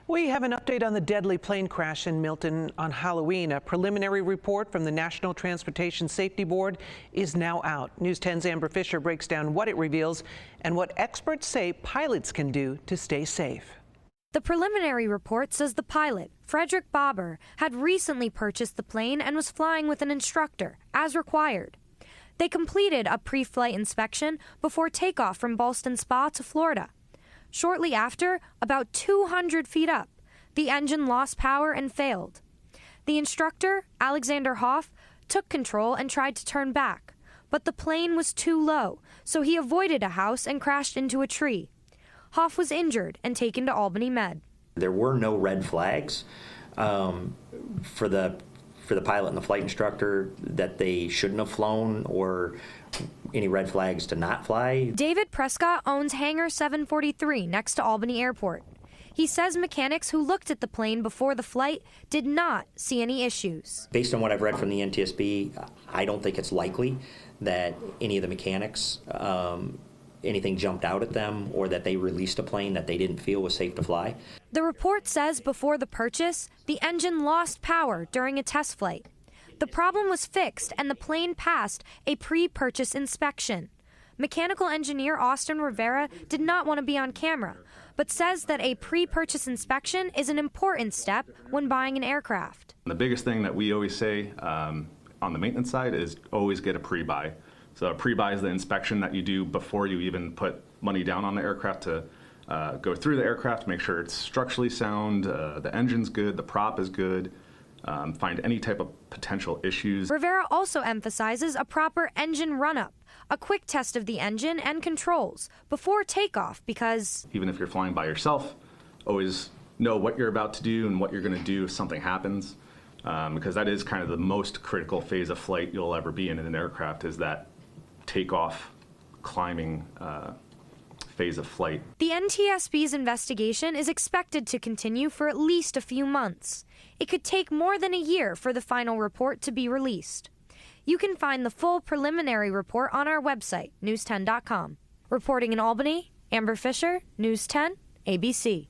We have an update on the deadly plane crash in Milton on Halloween. A preliminary report from the National Transportation Safety Board is now out. News 10's Amber Fisher breaks down what it reveals and what experts say pilots can do to stay safe. The preliminary report says the pilot, Frederick Bobber, had recently purchased the plane and was flying with an instructor, as required. They completed a pre-flight inspection before takeoff from Ballston Spa to Florida. Shortly after, about 200 feet up, the engine lost power and failed. The instructor, Alexander Hoff, took control and tried to turn back, but the plane was too low, so he avoided a house and crashed into a tree. Hoff was injured and taken to Albany Med. There were no red flags for the pilot and the flight instructor that they shouldn't have flown, or any red flags to not fly. David Prescott owns Hangar 743 next to Albany Airport. He says mechanics who looked at the plane before the flight did not see any issues. Based on what I've read from the NTSB, I don't think it's likely that any of the mechanics, anything jumped out at them, or that they released a plane that they didn't feel was safe to fly. The report says before the purchase, the engine lost power during a test flight. The problem was fixed and the plane passed a pre-purchase inspection. Mechanical engineer Austin Rivera did not want to be on camera, but says that a pre-purchase inspection is an important step when buying an aircraft. The biggest thing that we always say on the maintenance side is always get a pre-buy. So a pre-buy is the inspection that you do before you even put money down on the aircraft to go through the aircraft, make sure it's structurally sound, the engine's good, the prop is good, find any type of potential issues. Rivera also emphasizes a proper engine run-up, a quick test of the engine and controls before takeoff, because even if you're flying by yourself, always know what you're about to do and what you're going to do if something happens, because that is kind of the most critical phase of flight you'll ever be in an aircraft, is that takeoff, climbing phase of flight. The NTSB's investigation is expected to continue for at least a few months. It could take more than a year for the final report to be released. You can find the full preliminary report on our website, news10.com. Reporting in Albany, Amber Fisher, News 10, ABC.